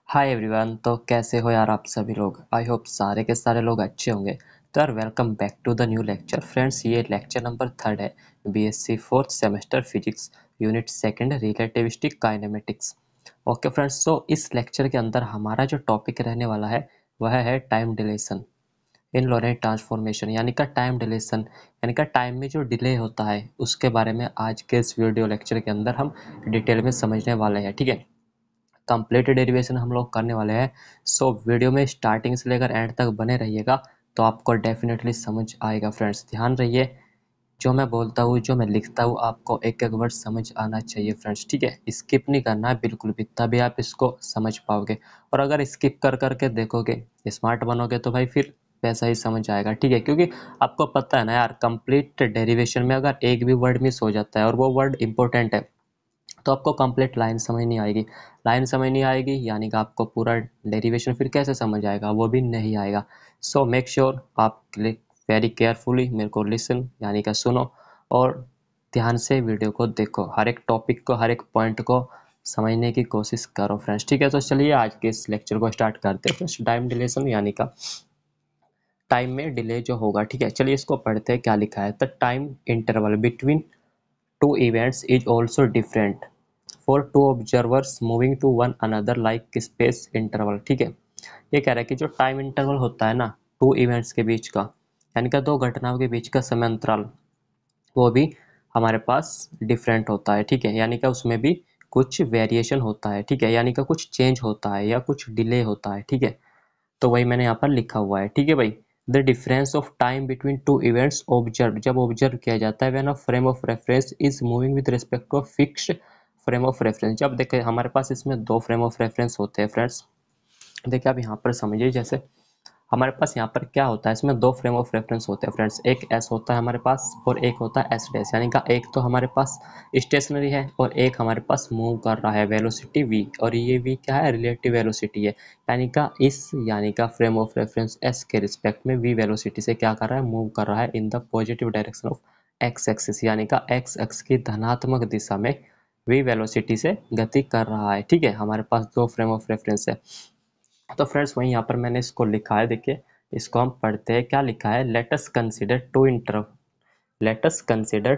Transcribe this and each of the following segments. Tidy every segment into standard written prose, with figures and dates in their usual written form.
Hi everyone. तो कैसे हो यार आप सभी लोग। आई होप सारे के सारे लोग अच्छे होंगे। तो यार welcome back to the new lecture friends. ये लेक्चर नंबर 3 है BSc fourth semester physics unit second relativistic kinematics. Okay friends, so इस लेक्चर के अंदर हमारा जो टॉपिक रहने वाला है वह है टाइम डिलेशन इन लोरेंट ट्रांसफॉर्मेशन, यानी का टाइम डिलेशन, यानी का टाइम में जो डिले होता है उसके बारे में आज के इस वीडियो लेक्चर के अंदर हम डिटेल में समझने वाले हैं। ठीक है, कंप्लीट डेरिवेशन हम लोग करने वाले हैं। सो वीडियो में स्टार्टिंग से लेकर एंड तक बने रहिएगा तो आपको डेफिनेटली समझ आएगा। फ्रेंड्स ध्यान रहिए, जो मैं बोलता हूँ जो मैं लिखता हूँ आपको एक एक वर्ड समझ आना चाहिए फ्रेंड्स। ठीक है, स्किप नहीं करना है बिल्कुल भी, तभी आप इसको समझ पाओगे। और अगर स्किप कर करके देखोगे, स्मार्ट बनोगे तो भाई फिर वैसा ही समझ आएगा। ठीक है, क्योंकि आपको पता है ना यार, कंप्लीट डेरिवेशन में अगर एक भी वर्ड मिस हो जाता है और वो वर्ड इंपॉर्टेंट है तो आपको कंप्लीट लाइन समझ नहीं आएगी। लाइन समझ नहीं आएगी यानी कि आपको पूरा डेरिवेशन फिर कैसे समझ आएगा, वो भी नहीं आएगा। सो मेक श्योर आप वेरी केयरफुली मेरे को लिसन यानी कि सुनो और ध्यान से वीडियो को देखो, हर एक टॉपिक को हर एक पॉइंट को समझने की कोशिश करो फ्रेंड्स। ठीक है, तो चलिए आज के इस लेक्चर को स्टार्ट करते हैं फ्रेंड्स। टाइम डिलेशन यानी का टाइम में डिले जो होगा। ठीक है, चलिए इसको पढ़ते हैं क्या लिखा है। The time interval between two events is also different for two observers moving to one another like space interval. ठीक है, ये कह रहा है कि जो टाइम इंटरवल होता है ना टू इवेंट्स के बीच का, यानी कि दो घटनाओं के बीच का समय अंतराल, वो भी हमारे पास डिफरेंट होता है। ठीक है, यानी कि उसमें भी कुछ वेरिएशन होता है। ठीक है, यानी कि कुछ चेंज होता है या कुछ डिले होता है। ठीक है, तो वही मैंने यहाँ पर लिखा हुआ है। ठीक है भाई, the difference of time between two events observe, जब ऑब्जर्व किया जाता है when a frame of reference is moving with respect to a fixed frame of reference. जब देखें हमारे पास इसमें दो फ्रेम ऑफ रेफरेंस होते हैं फ्रेंड्स। देखिए आप यहाँ पर समझिए, जैसे हमारे पास यहाँ पर क्या होता है, इसमें दो फ्रेम ऑफ रेफरेंस होते हैं फ्रेंड्स। एक एस होता है हमारे पास और एक होता है एस डैश, यानी का एक तो हमारे पास स्टेशनरी है और एक हमारे पास मूव कर रहा है वेलोसिटी वी, और ये वी क्या है, रिलेटिव वेलोसिटी है। यानी का इस यानी का फ्रेम ऑफ रेफरेंस एस के रिस्पेक्ट में वी वेलोसिटी से क्या कर रहा है, मूव कर रहा है in the positive direction of x axis, यानी का एक्स एक्स की धनात्मक दिशा में वी वेलोसिटी से गति कर रहा है। ठीक है, हमारे पास दो फ्रेम ऑफ रेफरेंस है। तो फ्रेंड्स वहीं यहाँ पर मैंने इसको लिखा है, देखिए इसको हम पढ़ते हैं। क्या लिखा है, let us consider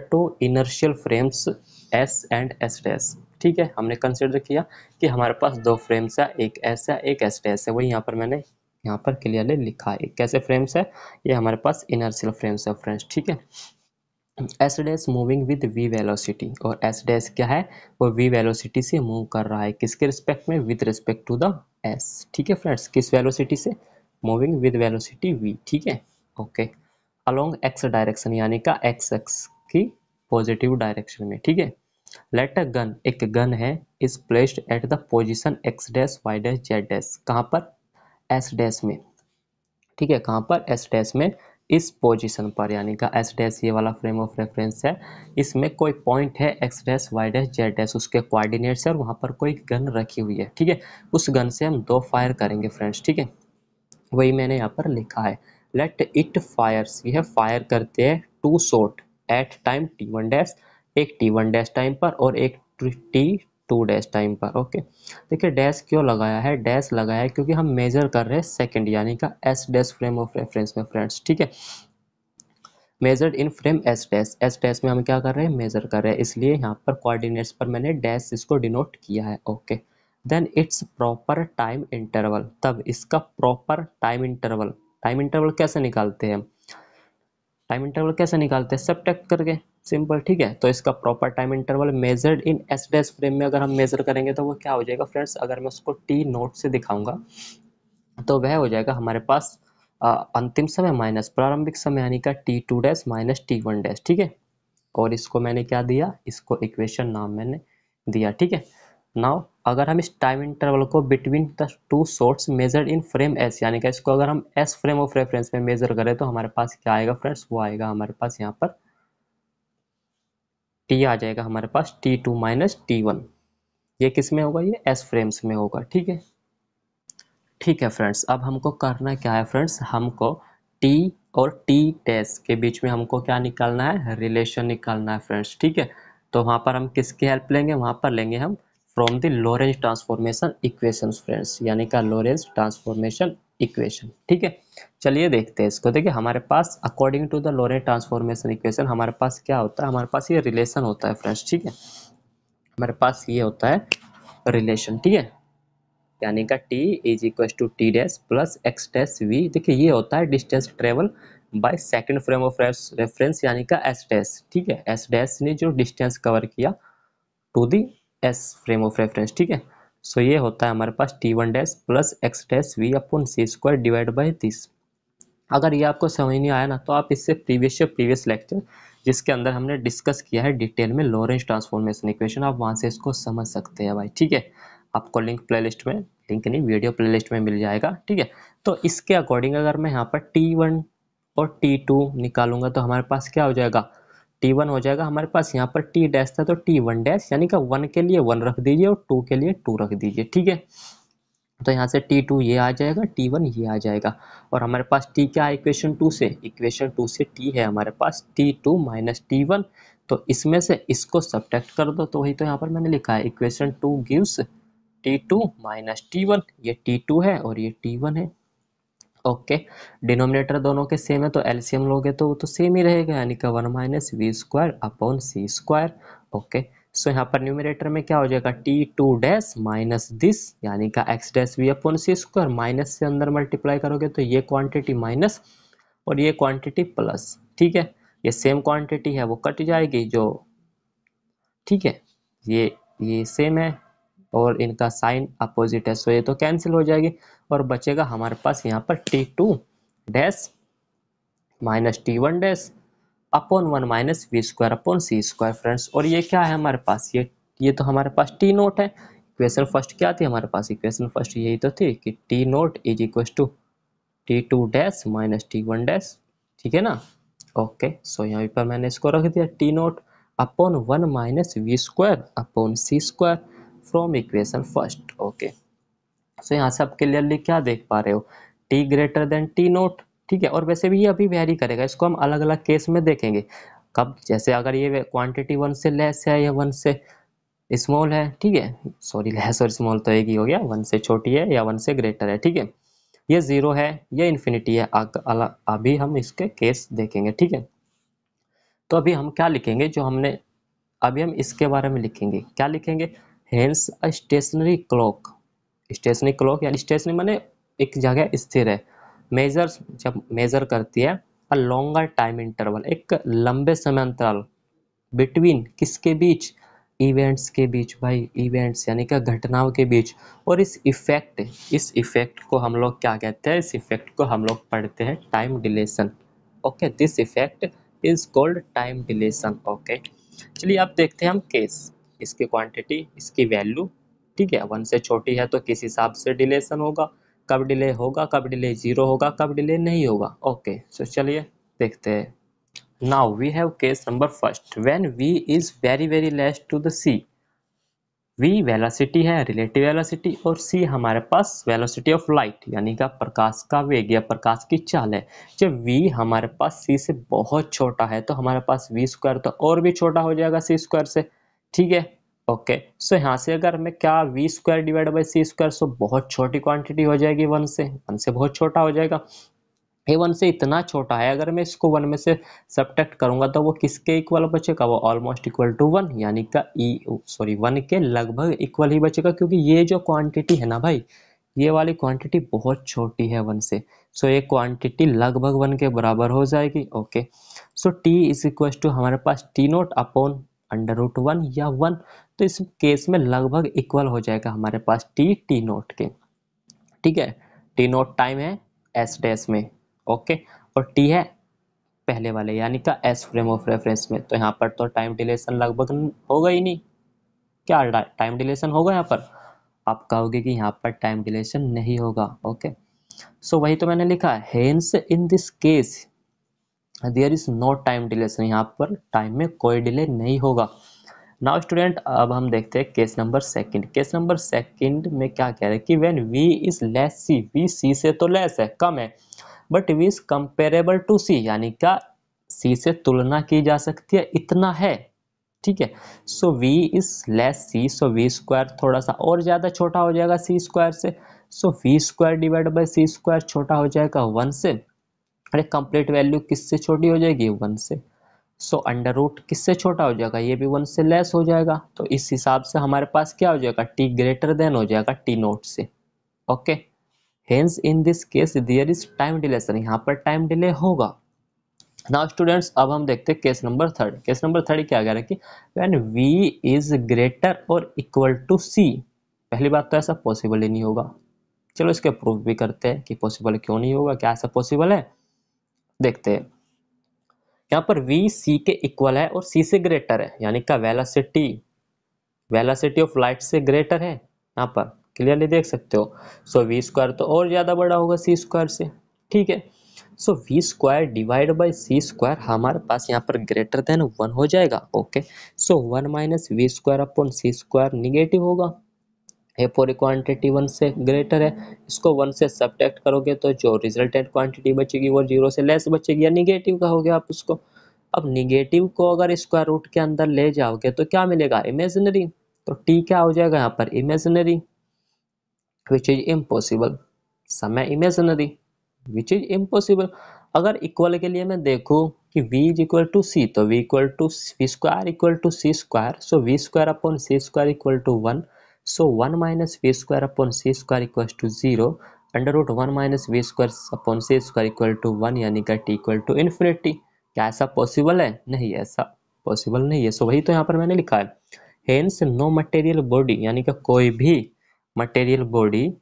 two inertial frames S and S dash. ठीक है, हमने कंसिडर किया कि हमारे पास दो फ्रेम्स है, एक एस है एक एस डैश है। वही यहाँ पर मैंने यहाँ पर क्लियरली लिखा है कैसे फ्रेम्स है, ये हमारे पास इनर्शियल फ्रेम्स है फ्रेंड्स। ठीक है, S dash moving with V velocity, और एस डैश क्या है, वो वी वेलोसिटी से मूव कर रहा है किसके रिस्पेक्ट में, with respect to the S. ठीक है फ्रेंड्स, किस वेलोसिटी से, मूविंग विद वेलोसिटी वी। ठीक है, ओके, अलोंग एक्स डायरेक्शन यानी का एक्स एक्स की पॉजिटिव डायरेक्शन में। ठीक है, लेट अ गन, एक गन है, is placed at the position X dash Y dash Z dash, कहाँ पर, एस डैश में। ठीक है, कहाँ पर, एस डैश में, इस पोजीशन पर, यानी का एस डैश ये वाला फ्रेम ऑफ रेफरेंस है। इसमें कोई पॉइंट है X dash Y dash Z dash, उसके कोऑर्डिनेट्स है और वहाँ पर कोई गन रखी हुई है। ठीक है, उस गन से हम दो फायर करेंगे फ्रेंड्स। ठीक है, वही मैंने यहाँ पर लिखा है। लेट इट फायर्स, यह फायर करते हैं two shot at time T one dash, एक टी वन डैश टाइम पर और एक टी टू डैश टाइम पर। ओके, देखिए डैश क्यों लगाया है, डैश लगाया है क्योंकि हम मेजर कर रहे हैं सेकंड यानी का S dash frame of reference में फ्रेंड्स। ठीक है, measured in frame S dash में हम क्या कर रहे हैं, मेजर कर रहे हैं, इसलिए यहाँ पर कोऑर्डिनेट्स पर मैंने डैश इसको डिनोट किया है। Okay, then it's proper time interval, तब इसका प्रॉपर टाइम इंटरवल कैसे निकालते हैं, टाइम इंटरवल कैसे निकालते हैं, सबट्रैक्ट करके, सिंपल। ठीक है, तो इसका proper time interval measured in S dash frame में अगर हम मेजर करेंगे तो वो क्या हो जाएगा फ्रेंड्स, अगर मैं उसको टी नोट से दिखाऊंगा तो वह हो जाएगा हमारे पास अंतिम समय माइनस प्रारंभिक समय, यानी का T two dash minus T one dash. ठीक है, और इसको मैंने क्या दिया, इसको इक्वेशन नाम मैंने दिया। ठीक है, नाउ अगर हम इस टाइम इंटरवल को between the two shots measured in frame S, यानी कि इसको अगर हम एस फ्रेम ऑफ रेफरेंस में मेजर करें तो हमारे पास क्या आएगा फ्रेंड्स, वो आएगा हमारे पास यहाँ पर टी आ जाएगा हमारे पास T two minus T one. ये किस में होगा, ये एस फ्रेम्स में होगा। ठीक है, ठीक है फ्रेंड्स, अब हमको करना क्या है फ्रेंड्स, हमको टी और टी डैश के बीच में हमको क्या निकालना है, रिलेशन निकालना है फ्रेंड्स। ठीक है, तो वहाँ पर हम किसकी हेल्प लेंगे, वहाँ पर लेंगे हम from the Lorentz transformation equation friends, यानी का लॉरेंज ट्रांसफॉर्मेशन इक्वेशन। ठीक है, चलिए देखते हैं इसको। देखिए हमारे पास according to the Lorentz transformation equation हमारे पास क्या होता है, हमारे पास ये रिलेशन होता है फ्रेंड्स। ठीक है, हमारे पास ये होता है रिलेशन। ठीक है, यानी का t is equal to T dash plus X dash V. देखिए ये होता है distance travel by second frame of reference, यानी का एस डैश। ठीक है, एस डैश ने जो डिस्टेंस कवर किया to the S frame of reference. ठीक है, सो ये होता है हमारे पास T one dash plus X dash V upon C square divide by this. अगर ये आपको समझ नहीं आया ना, तो आप इससे प्रीवियस लेक्चर जिसके अंदर हमने डिस्कस किया है डिटेल में लॉरेंज ट्रांसफॉर्मेशन इक्वेशन, आप वहां से इसको समझ सकते हैं भाई। ठीक है, आपको लिंक प्लेलिस्ट में, लिंक नहीं वीडियो प्लेलिस्ट में मिल जाएगा। ठीक है, तो इसके अकॉर्डिंग अगर मैं यहाँ पर T1 और T2 निकालूंगा तो हमारे पास क्या हो जाएगा, T1 हो जाएगा हमारे पास, यहाँ पर T डैश था तो T1 डैश, यानी कि 1 के लिए 1 रख दीजिए और 2 के लिए 2 रख दीजिए। ठीक है, तो यहाँ से T2 ये आ जाएगा, T1 ये आ जाएगा, और हमारे पास T क्या है इक्वेशन 2 से, इक्वेशन 2 से T है हमारे पास T2 माइनस T1। तो इसमें से इसको सब्ट्रैक्ट कर दो, तो वही तो यहाँ पर मैंने लिखा है equation 2 gives T2 minus T1। ये T2 है और ये T1 है। ओके, डिनोमिनेटर दोनों के सेम है तो एलसीएम लोगे तो वो तो सेम ही रहेगा, यानी कि 1 minus we square upon C square. Okay, so यहाँ पर न्यूमरेटर में क्या हो जाएगा, T2 डैश माइनस दिस, यानी का एक्स डैश वी अपॉन सी स्क्वायर, माइनस से अंदर मल्टीप्लाई करोगे तो ये क्वांटिटी माइनस और ये क्वांटिटी प्लस। ठीक है, ये सेम क्वांटिटी है वो कट जाएगी जो, ठीक है, ये सेम है और इनका साइन अपोजिट है, सो ये तो कैंसिल हो जाएगी और बचेगा हमारे पास यहाँ पर T2 dash minus T1 dash upon 1 minus we square upon C square friends. और ये क्या है हमारे पास, ये तो हमारे पास टी नोट है। इक्वेशन फर्स्ट क्या थी हमारे पास, इक्वेशन फर्स्ट यही तो थी कि T naught is equal to T2 dash minus T1 dash. ठीक है ना, ओके, सो यहाँ पर मैंने इसको रख दिया T naught upon 1 minus we square upon C square from equation first. Okay, so यहाँ से आप क्लियरली क्या देख पा रहे हो, T greater than T naught. ठीक है, और वैसे भी ये अभी वेरी करेगा, इसको हम अलग अलग केस में देखेंगे कब, जैसे अगर ये क्वांटिटी 1 से लेस है या 1 से स्मॉल है। ठीक है, सॉरी लेस और स्मॉल तो एक ही हो गया, 1 से छोटी है या 1 से ग्रेटर है। ठीक है, ये 0 है, ये इन्फिनिटी है, अभी हम इसके केस देखेंगे। ठीक है, तो अभी हम क्या लिखेंगे, जो हमने अभी हम इसके बारे में लिखेंगे, क्या लिखेंगे, hence a stationary clock. Stationary clock यानी स्टेशनरी माने एक जगह स्थिर है, मेजर्स जब मेजर करती है अ लॉन्गर टाइम इंटरवल, एक लंबे समय अंतराल बिटवीन किसके बीच, इवेंट्स के बीच भाई, इवेंट्स यानी कि घटनाओं के बीच। और इस इफेक्ट को हम लोग क्या कहते हैं, इस इफेक्ट को हम लोग पढ़ते हैं time deletion. Okay, this effect is called time deletion. Okay, चलिए आप देखते हैं हम केस, इसकी क्वांटिटी, इसकी वैल्यू। ठीक है, 1 से छोटी है तो किस हिसाब से डिलेशन होगा, कब डिले होगा, कब डिले 0 होगा, कब डिले नहीं होगा। ओके, सो चलिए देखते हैं। Now we have case number first, when v is very less to the c। v velocity है, रिलेटिव वेलोसिटी, और c हमारे पास वेलोसिटी ऑफ लाइट यानी का प्रकाश का वेग या प्रकाश की चाल है। जब v हमारे पास c से बहुत छोटा है तो हमारे पास v स्क्वायर तो और भी छोटा हो जाएगा c स्क्वायर से। ठीक है, ओके, सो यहाँ से अगर मैं क्या v square divide by c square, so बहुत छोटी क्वांटिटी हो जाएगी, 1 से बहुत छोटा हो जाएगा। ये 1 से इतना छोटा है, अगर मैं इसको 1 में से सब्ट्रैक्ट करूंगा तो वो किसके इक्वल बचेगा, वो ऑलमोस्ट इक्वल टू 1, यानी का 1 के लगभग इक्वल ही बचेगा, क्योंकि ये जो क्वांटिटी है ना भाई, ये वाली क्वांटिटी बहुत छोटी है 1 से, सो ये क्वांटिटी लगभग 1 के बराबर हो जाएगी। Okay, so t is equal to हमारे पास टी नोट अपॉन √1 या 1, तो इस केस में लगभग इक्वल हो जाएगा हमारे पास टी नोट के। ठीक है, टी नोट टाइम है एस डैश में। ओके, और टी है पहले वाले यानी का एस फ्रेम ऑफ रेफरेंस में, तो यहाँ पर तो टाइम डिलेशन लगभग होगा ही नहीं। क्या टाइम डिलेशन होगा यहाँ पर, आप कहोगे कि यहाँ पर टाइम डिलेशन नहीं होगा। ओके, सो वही तो मैंने लिखा है, hence in this case there is no time dilation, यहाँ पर टाइम में कोई डिले नहीं होगा। नाउ स्टूडेंट, अब हम देखते हैं case number second. Case number second में क्या कह रहे हैं कि when v is less c, v c से तो लेस है, कम है, but v is comparable to c, यानी क्या c से तुलना की जा सकती है, इतना है। ठीक है। सो v is less c, so v square थोड़ा सा और ज्यादा छोटा हो जाएगा c स्क्वायर से, सो v square divide by c square छोटा हो जाएगा 1 से, अरे कंप्लीट वैल्यू किससे छोटी हो जाएगी 1 से, सो अंडर रूट किससे छोटा हो जाएगा, ये भी 1 से लेस हो जाएगा, तो इस हिसाब से हमारे पास क्या हो जाएगा, t ग्रेटर देन हो जाएगा t नोट से। Okay, hence in this case there is time dilation, यहाँ पर टाइम डिले होगा। नाउ स्टूडेंट्स अब हम देखते हैं case number third. Case number third क्या कह रहा है कि व्हेन v इज ग्रेटर और इक्वल टू c, पहली बात तो ऐसा पॉसिबल ही नहीं होगा, चलो इसके प्रूफ भी करते हैं कि पॉसिबल क्यों नहीं होगा, क्या ऐसा पॉसिबल है, देखते हैं। यहाँ पर v c के इक्वल है और c से ग्रेटर है, यानी का वेलोसिटी ऑफ लाइट से ग्रेटर है, यहाँ पर क्लियरली देख सकते हो। सो वी स्क्वायर तो और ज्यादा बड़ा होगा सी स्क्वायर से, ठीक है। So v square divide by c square हमारे पास यहाँ पर ग्रेटर देन 1 हो जाएगा। Okay, so 1 minus we square upon C square negative होगा, ए पूरी क्वांटिटी 1 से ग्रेटर है, इसको 1 से सब्ट्रैक्ट करोगे तो जो रिजल्टेंट क्वांटिटी बचेगी वो 0 से लेस बचेगी, या निगेटिव कहोगे आप उसको। अब निगेटिव को अगर स्क्वायर रूट के अंदर ले जाओगे तो क्या मिलेगा, इमेजिनरी, तो टी क्या हो जाएगा यहाँ पर, इमेजिनरी, विच इज इम्पॉसिबल, समय इमेजिनरी, विच इज इम्पॉसिबल। अगर इक्वल के लिए मैं देखूं कि v is equal to c, तो v equal to v square equal to c square, so v square upon C square equal to 1, so 1 minus we square upon C square equal to 0, under root 1 minus we square upon C square equal to 1, यानी का t equal to infinity. क्या ऐसा possible है, नहीं ऐसा possible नहीं है, सो वही तो यहाँ पर मैंने लिखा है, हेंस नो मटेरियल बॉडी, यानी कि कोई भी material body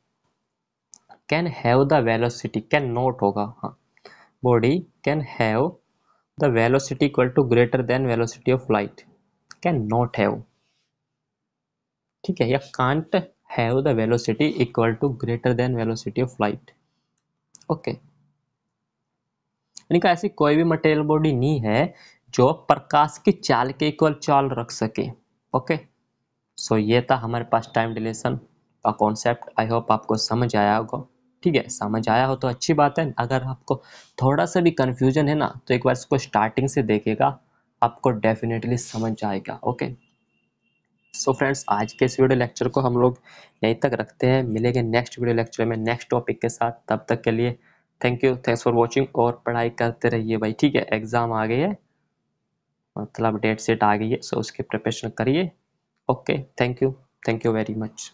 can have the velocity, can not होगा, हाँ, body can have the velocity equal to greater than velocity of light, can not have, ठीक है, या can't have the velocity equal to greater than velocity of light. Okay, यानी कि ऐसी कोई भी मटेरियल बॉडी नहीं है जो प्रकाश की चाल के इक्वल चाल रख सके। ओके, सो ये था हमारे पास टाइम डिलेशन का कॉन्सेप्ट, आई होप आपको समझ आया होगा। ठीक है, समझ आया हो तो अच्छी बात है, अगर आपको थोड़ा सा भी कंफ्यूजन है ना तो एक बार इसको स्टार्टिंग से देखिएगा, आपको डेफिनेटली समझ जाएगा। ओके, सो फ्रेंड्स आज के इस वीडियो लेक्चर को हम लोग यहीं तक रखते हैं, मिलेंगे नेक्स्ट वीडियो लेक्चर में नेक्स्ट टॉपिक के साथ, तब तक के लिए thank you, thanks for watching, और पढ़ाई करते रहिए भाई, ठीक है, एग्जाम आ गई है, मतलब डेट सेट आ गई है, सो उसकी प्रिपरेशन करिए। Okay, thank you very much.